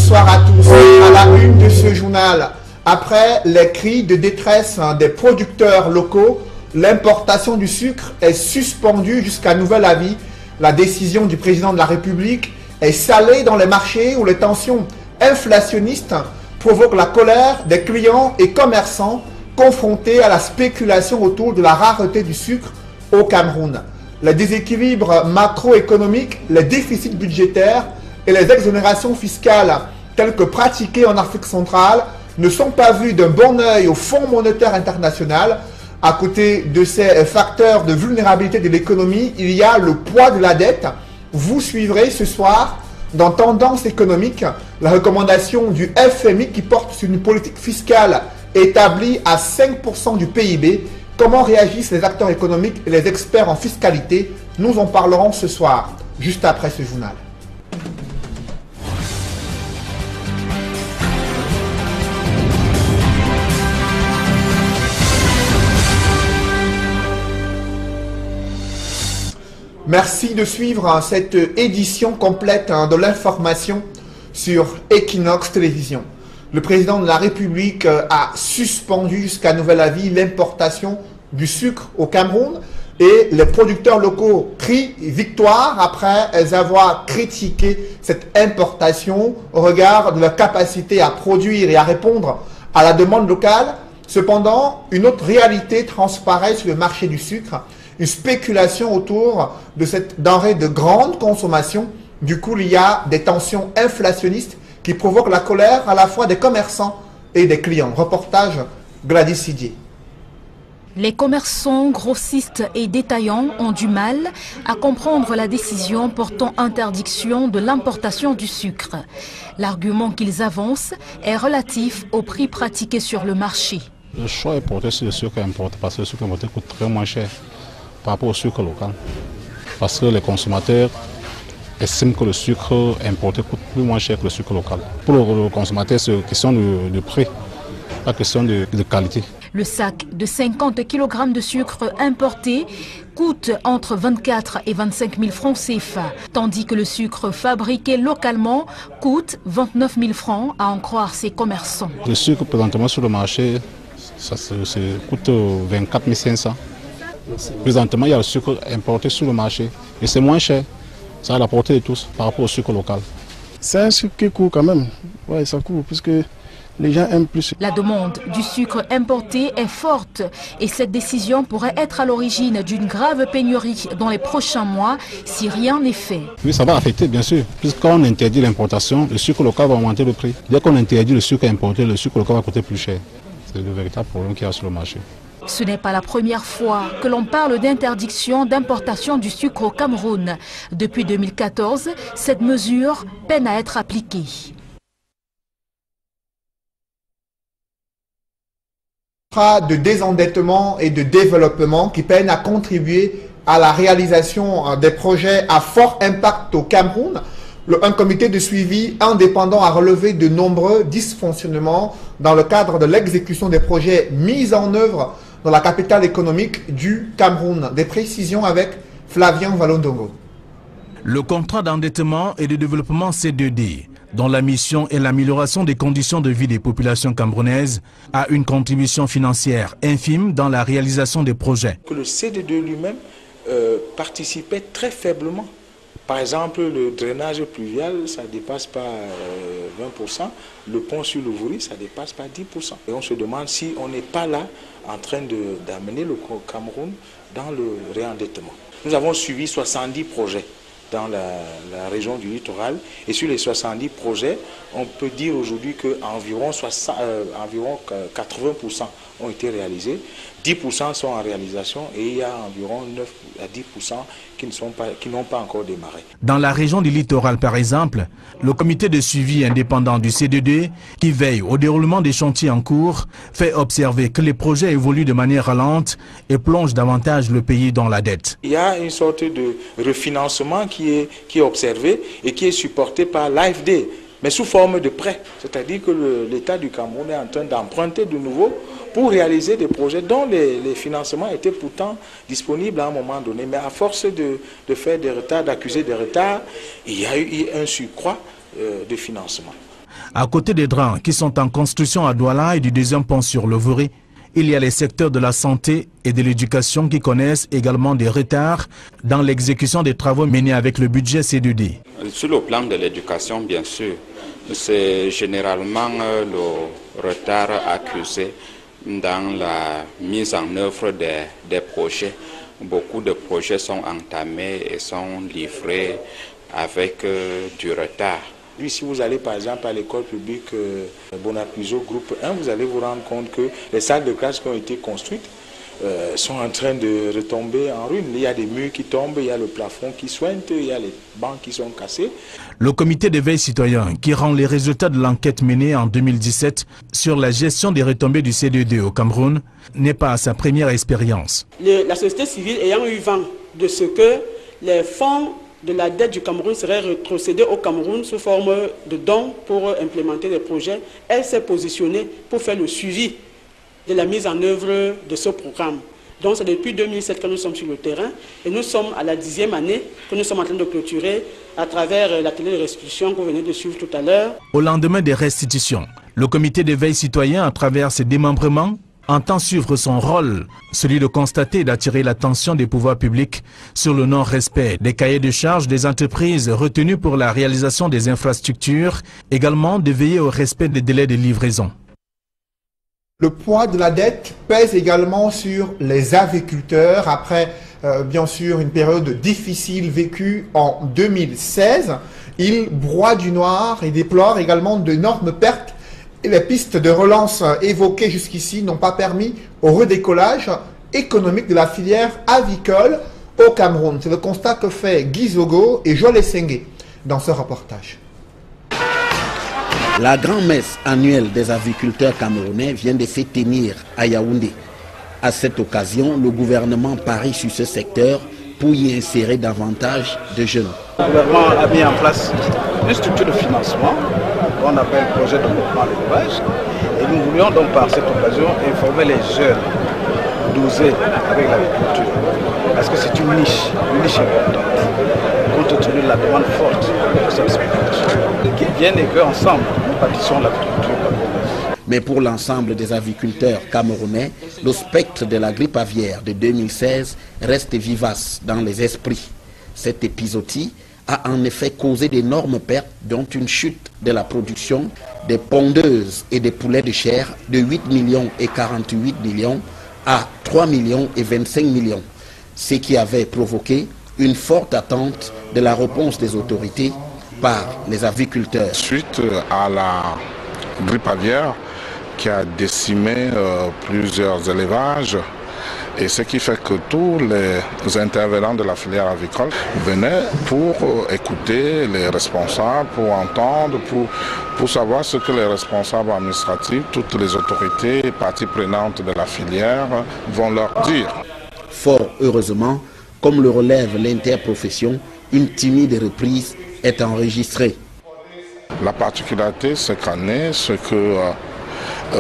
bonsoir à tous. À la une de ce journal, après les cris de détresse des producteurs locaux, l'importation du sucre est suspendue jusqu'à nouvel avis. La décision du président de la République est salée dans les marchés où les tensions inflationnistes provoquent la colère des clients et commerçants confrontés à la spéculation autour de la rareté du sucre au Cameroun. Les déséquilibres macroéconomiques, les déficits budgétaires et les exonérations fiscales telles que pratiquées en Afrique centrale ne sont pas vues d'un bon œil au Fonds monétaire international. À côté de ces facteurs de vulnérabilité de l'économie, il y a le poids de la dette. Vous suivrez ce soir dans Tendance économique la recommandation du FMI qui porte sur une politique fiscale établie à 5% du PIB. Comment réagissent les acteurs économiques et les experts en fiscalité? Nous en parlerons ce soir, juste après ce journal. Merci de suivre cette édition complète de l'information sur Equinox Télévision. Le président de la République a suspendu jusqu'à nouvel avis l'importation du sucre au Cameroun et les producteurs locaux crient victoire après avoir critiqué cette importation au regard de leur capacité à produire et à répondre à la demande locale. Cependant, une autre réalité transparaît sur le marché du sucre. Une spéculation autour de cette denrée de grande consommation. Du coup, il y a des tensions inflationnistes qui provoquent la colère à la fois des commerçants et des clients. Reportage Gladys Sidier. Les commerçants, grossistes et détaillants ont du mal à comprendre la décision portant interdiction de l'importation du sucre. L'argument qu'ils avancent est relatif au prix pratiqué sur le marché. Le choix est porté sur le sucre importé parce que le sucre importé coûte très moins cher par rapport au sucre local. Parce que les consommateurs estiment que le sucre importé coûte plus moins cher que le sucre local. Pour le consommateur, c'est une question de prix, pas question de qualité. Le sac de 50 kg de sucre importé coûte entre 24 et 25 000 francs CFA, tandis que le sucre fabriqué localement coûte 29 000 francs, à en croire ses commerçants. Le sucre présentement sur le marché, ça coûte 24 500. Présentement, il y a le sucre importé sur le marché et c'est moins cher. Ça a la portée de tous par rapport au sucre local. C'est un sucre qui court quand même. Oui, ça court puisque les gens aiment plus. La demande du sucre importé est forte et cette décision pourrait être à l'origine d'une grave pénurie dans les prochains mois si rien n'est fait. Oui, ça va affecter bien sûr. Puisque quand on interdit l'importation, le sucre local va augmenter le prix. Dès qu'on interdit le sucre importé, le sucre local va coûter plus cher. C'est le véritable problème qu'il y a sur le marché. Ce n'est pas la première fois que l'on parle d'interdiction d'importation du sucre au Cameroun. Depuis 2014, cette mesure peine à être appliquée. De désendettement et de développement qui peinent à contribuer à la réalisation des projets à fort impact au Cameroun. Un comité de suivi indépendant a relevé de nombreux dysfonctionnements dans le cadre de l'exécution des projets mis en œuvre dans la capitale économique du Cameroun. Des précisions avec Flavien Valondongo. Le contrat d'endettement et de développement C2D, dont la mission est l'amélioration des conditions de vie des populations camerounaises, a une contribution financière infime dans la réalisation des projets. Le C2D lui-même participait très faiblement. Par exemple, le drainage pluvial, ça ne dépasse pas 20%. Le pont sur le Vouri, ça ne dépasse pas 10%. Et on se demande si on n'est pas là en train d'amener le Cameroun dans le réendettement. Nous avons suivi 70 projets dans la région du littoral. Et sur les 70 projets, on peut dire aujourd'hui qu'environ 80% ont été réalisés. 10% sont en réalisation et il y a environ 9 à 10% qui n'ont pas encore démarré. Dans la région du littoral, par exemple, le comité de suivi indépendant du C2D, qui veille au déroulement des chantiers en cours, fait observer que les projets évoluent de manière lente et plongent davantage le pays dans la dette. Il y a une sorte de refinancement qui est observé et qui est supporté par l'AFD, mais sous forme de prêt. C'est-à-dire que l'État du Cameroun est en train d'emprunter de nouveau pour réaliser des projets dont les financements étaient pourtant disponibles à un moment donné. Mais à force de faire des retards, d'accuser des retards, il y a eu un surcroît de financement. À côté des drains qui sont en construction à Douala et du deuxième pont sur le Vouri, il y a les secteurs de la santé et de l'éducation qui connaissent également des retards dans l'exécution des travaux menés avec le budget C2D. Sur le plan de l'éducation, bien sûr, c'est généralement le retard accusé dans la mise en œuvre des projets. Beaucoup de projets sont entamés et sont livrés avec du retard. Si vous allez par exemple à l'école publique Bonapuiso groupe 1, vous allez vous rendre compte que les salles de classe qui ont été construites sont en train de retomber en ruine. Il y a des murs qui tombent, il y a le plafond qui sointe, il y a les bancs qui sont cassés. Le comité de veille citoyen qui rend les résultats de l'enquête menée en 2017 sur la gestion des retombées du C2D au Cameroun n'est pas à sa première expérience. La société civile ayant eu vent de ce que les fonds de la dette du Cameroun serait rétrocédée au Cameroun sous forme de dons pour implémenter des projets. Elle s'est positionnée pour faire le suivi de la mise en œuvre de ce programme. Donc c'est depuis 2007 que nous sommes sur le terrain et nous sommes à la 10e année que nous sommes en train de clôturer à travers l'atelier de restitution que vous venez de suivre tout à l'heure. Au lendemain des restitutions, le comité de veille citoyen, à travers ses démembrements, entend suivre son rôle, celui de constater et d'attirer l'attention des pouvoirs publics sur le non-respect des cahiers de charges des entreprises retenues pour la réalisation des infrastructures, également de veiller au respect des délais de livraison. Le poids de la dette pèse également sur les aviculteurs après, bien sûr, une période difficile vécue en 2016. Ils broient du noir et déplorent également d'énormes pertes. Et les pistes de relance évoquées jusqu'ici n'ont pas permis au redécollage économique de la filière avicole au Cameroun. C'est le constat que fait Guy Zogo et Joël Essengue dans ce reportage. La grand-messe annuelle des aviculteurs camerounais vient de se tenir à Yaoundé. À cette occasion, le gouvernement parie sur ce secteur pour y insérer davantage de jeunes. Le gouvernement a mis en place une structure de financement qu'on appelle projet de développement de l'élevage. Et nous voulions donc par cette occasion informer les jeunes d'oser avec l'agriculture. Parce que c'est une niche importante, compte tenu de la demande forte de cette spéculation. Qu'ils viennent et qu'ensemble, nous bâtissons l'agriculture camerounaise. Mais pour l'ensemble des aviculteurs camerounais, le spectre de la grippe aviaire de 2016 reste vivace dans les esprits. Cette épizootie a en effet causé d'énormes pertes, dont une chute de la production des pondeuses et des poulets de chair de 8 millions et 48 millions à 3 millions et 25 millions, ce qui avait provoqué une forte attente de la réponse des autorités par les aviculteurs. Suite à la grippe aviaire qui a décimé plusieurs élevages, et ce qui fait que tous les intervenants de la filière avicole venaient pour écouter les responsables, pour entendre, pour savoir ce que les responsables administratifs, toutes les autorités et parties prenantes de la filière vont leur dire. Fort heureusement, comme le relève l'interprofession, une timide reprise est enregistrée. La particularité cette année, c'est que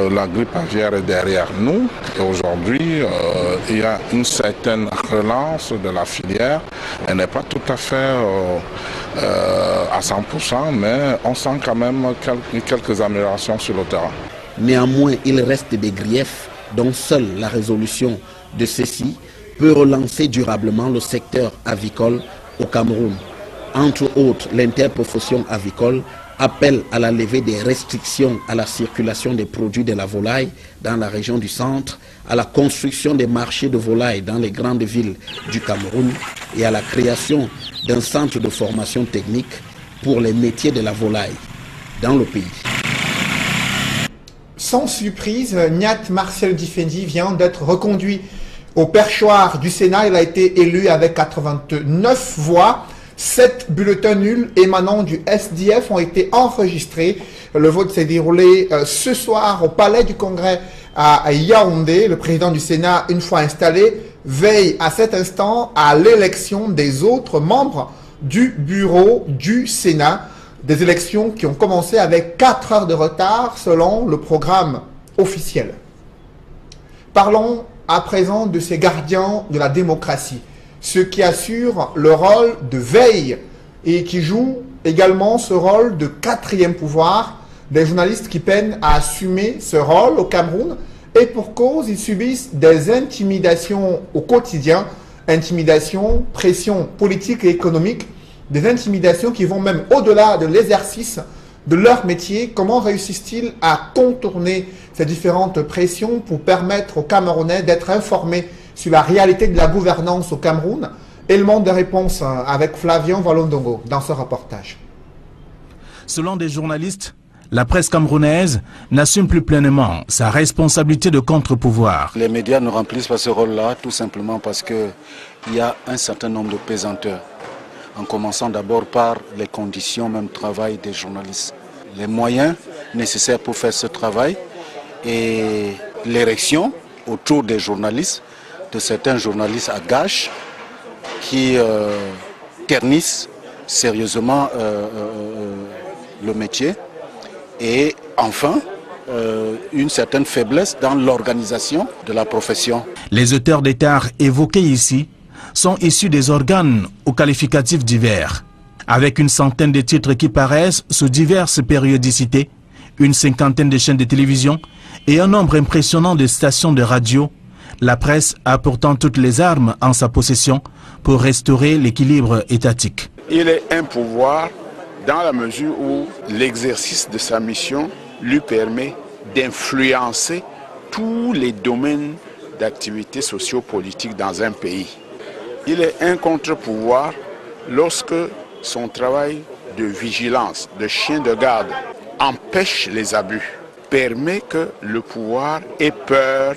la grippe aviaire est derrière nous et aujourd'hui il y a une certaine relance de la filière. Elle n'est pas tout à fait à 100%, mais on sent quand même quelques améliorations sur le terrain. Néanmoins, il reste des griefs dont seule la résolution de ceux-ci peut relancer durablement le secteur avicole au Cameroun. Entre autres, l'interprofession avicole appelle à la levée des restrictions à la circulation des produits de la volaille dans la région du centre, à la construction des marchés de volaille dans les grandes villes du Cameroun et à la création d'un centre de formation technique pour les métiers de la volaille dans le pays. Sans surprise, Niat Marcel Difendi vient d'être reconduit au perchoir du Sénat. Il a été élu avec 89 voix. 7 bulletins nuls émanant du SDF ont été enregistrés. Le vote s'est déroulé ce soir au Palais du Congrès à Yaoundé. Le président du Sénat, une fois installé, veille à cet instant à l'élection des autres membres du bureau du Sénat. Des élections qui ont commencé avec 4 heures de retard selon le programme officiel. Parlons à présent de ces gardiens de la démocratie, ceux qui assurent le rôle de veille et qui jouent également ce rôle de quatrième pouvoir des journalistes qui peinent à assumer ce rôle au Cameroun et pour cause, ils subissent des intimidations au quotidien, intimidations, pressions politiques et économiques, des intimidations qui vont même au-delà de l'exercice de leur métier. Comment réussissent-ils à contourner ces différentes pressions pour permettre aux Camerounais d'être informés sur la réalité de la gouvernance au Cameroun? Élément de réponse avec Flavien Walondongo dans ce reportage. Selon des journalistes, la presse camerounaise n'assume plus pleinement sa responsabilité de contre-pouvoir. Les médias ne remplissent pas ce rôle-là tout simplement parce qu'il y a un certain nombre de pesanteurs. En commençant d'abord par les conditions même de travail des journalistes. Les moyens nécessaires pour faire ce travail et l'érection autour des journalistes, de certains journalistes à gage qui ternissent sérieusement le métier. Et enfin, une certaine faiblesse dans l'organisation de la profession. Les auteurs d'état évoqués ici sont issus des organes aux qualificatifs divers, avec une centaine de titres qui paraissent sous diverses périodicités, une cinquantaine de chaînes de télévision et un nombre impressionnant de stations de radio. La presse a pourtant toutes les armes en sa possession pour restaurer l'équilibre étatique. Il est un pouvoir dans la mesure où l'exercice de sa mission lui permet d'influencer tous les domaines d'activité socio-politique dans un pays. Il est un contre-pouvoir lorsque son travail de vigilance, de chien de garde, empêche les abus, permet que le pouvoir ait peur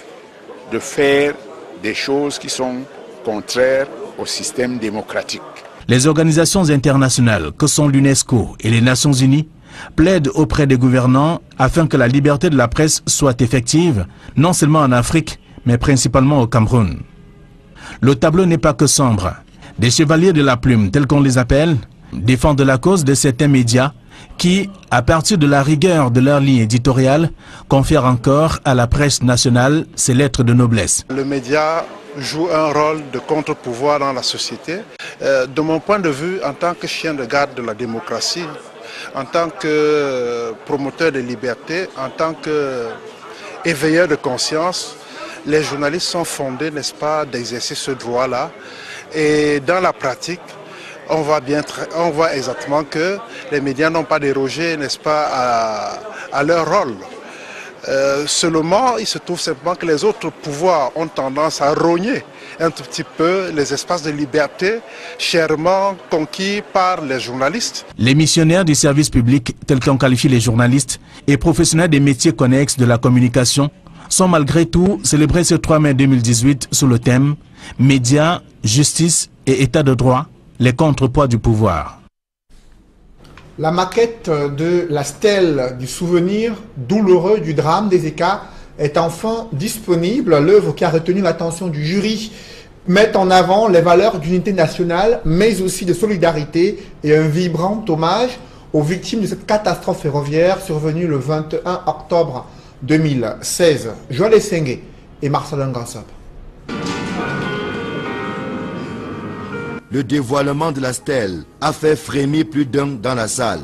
de faire des choses qui sont contraires au système démocratique. Les organisations internationales que sont l'UNESCO et les Nations Unies plaident auprès des gouvernants afin que la liberté de la presse soit effective, non seulement en Afrique, mais principalement au Cameroun. Le tableau n'est pas que sombre. Des chevaliers de la plume, tels qu'on les appelle, défendent la cause de certains médias qui, à partir de la rigueur de leur ligne éditoriale, confèrent encore à la presse nationale ses lettres de noblesse. Le média joue un rôle de contre-pouvoir dans la société. De mon point de vue, en tant que chien de garde de la démocratie, en tant que promoteur de liberté, en tant qu'éveilleur de conscience, les journalistes sont fondés, n'est-ce pas, d'exercer ce droit-là. Et dans la pratique, on voit exactement que les médias n'ont pas dérogé, n'est-ce pas, à leur rôle. Seulement, il se trouve simplement que les autres pouvoirs ont tendance à rogner un tout petit peu les espaces de liberté chèrement conquis par les journalistes. Les missionnaires du service public, tels qu'on qualifie les journalistes, et professionnels des métiers connexes de la communication, sont malgré tout célébrés ce 3 mai 2018 sous le thème « Médias, justice et état de droit, les contrepoids du pouvoir ». La maquette de la stèle du souvenir douloureux du drame des Eka est enfin disponible. L'œuvre qui a retenu l'attention du jury met en avant les valeurs d'unité nationale, mais aussi de solidarité et un vibrant hommage aux victimes de cette catastrophe ferroviaire survenue le 21 octobre 2016. Joël Essengue et Marcel Ngansop. Le dévoilement de la stèle a fait frémir plus d'un dans la salle.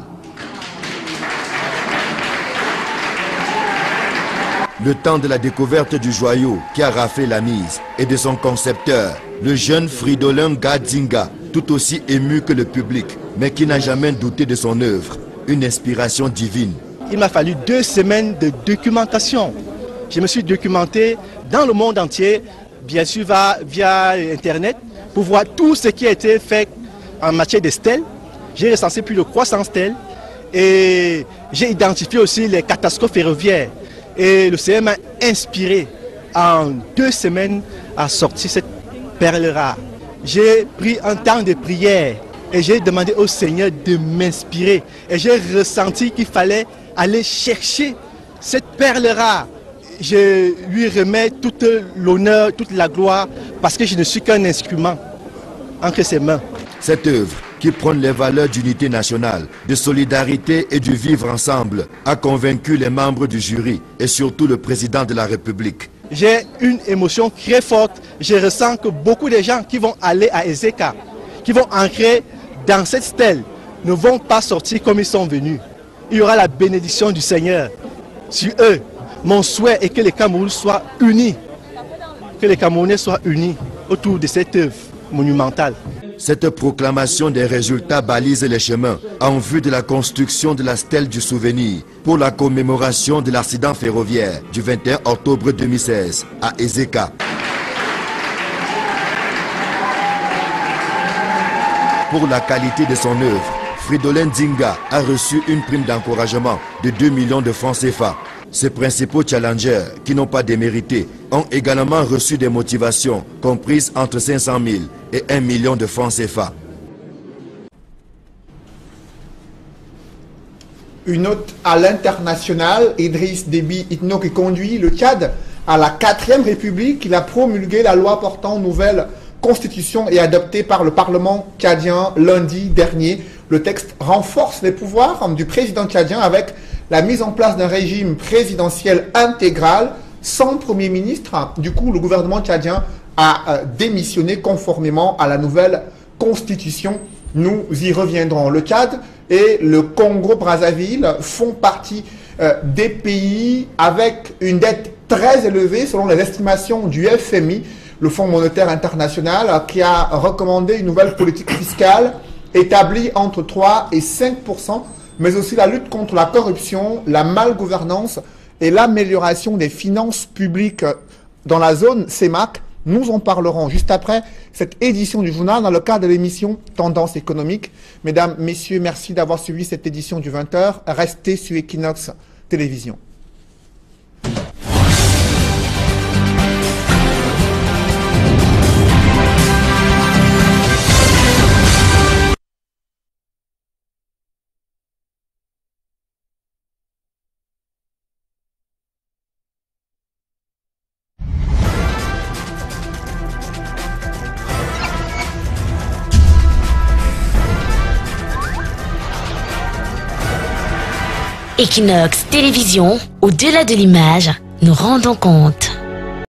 Le temps de la découverte du joyau qui a raflé la mise et de son concepteur, le jeune Fridolin Gadzinga, tout aussi ému que le public, mais qui n'a jamais douté de son œuvre, une inspiration divine. Il m'a fallu 2 semaines de documentation. Je me suis documenté dans le monde entier, bien sûr via Internet, pour voir tout ce qui a été fait en matière de stèles. J'ai recensé plus de 300 stèles et j'ai identifié aussi les catastrophes ferroviaires. Et le Seigneur m'a inspiré en 2 semaines à sortir cette perle rare. J'ai pris un temps de prière et j'ai demandé au Seigneur de m'inspirer. Et j'ai ressenti qu'il fallait aller chercher cette perle rare. Je lui remets tout l'honneur, toute la gloire, parce que je ne suis qu'un instrument entre ses mains. Cette œuvre, qui prône les valeurs d'unité nationale, de solidarité et du vivre ensemble, a convaincu les membres du jury et surtout le président de la République. J'ai une émotion très forte. Je ressens que beaucoup de gens qui vont aller à Ezeka, qui vont entrer dans cette stèle, ne vont pas sortir comme ils sont venus. il y aura la bénédiction du Seigneur sur eux. Mon souhait est que les Camerounais soient unis, que les Camerounais soient unis autour de cette œuvre monumentale. Cette proclamation des résultats balise les chemins en vue de la construction de la stèle du souvenir pour la commémoration de l'accident ferroviaire du 21 octobre 2016 à Ezeka. Pour la qualité de son œuvre, Fridolin Nzinga a reçu une prime d'encouragement de 2 millions de francs CFA. Ses principaux challengers, qui n'ont pas démérité, ont également reçu des motivations comprises entre 500 000 et 1 million de francs CFA. Une note à l'international, Idriss Déby Itno qui conduit le Tchad à la 4e République. Il a promulgué la loi portant nouvelle constitution et adoptée par le Parlement tchadien lundi dernier. Le texte renforce les pouvoirs du président tchadien avec la mise en place d'un régime présidentiel intégral sans Premier ministre. Du coup, le gouvernement tchadien a démissionné conformément à la nouvelle constitution. Nous y reviendrons. Le Tchad et le Congo-Brazzaville font partie des pays avec une dette très élevée selon les estimations du FMI, le Fonds monétaire international, qui a recommandé une nouvelle politique fiscale établie entre 3 et 5%, mais aussi la lutte contre la corruption, la malgouvernance et l'amélioration des finances publiques dans la zone CEMAC. Nous en parlerons juste après cette édition du journal dans le cadre de l'émission Tendance économique. Mesdames, Messieurs, merci d'avoir suivi cette édition du 20h. Restez sur Equinox Télévision. Equinox Télévision, au-delà de l'image, nous rendons compte.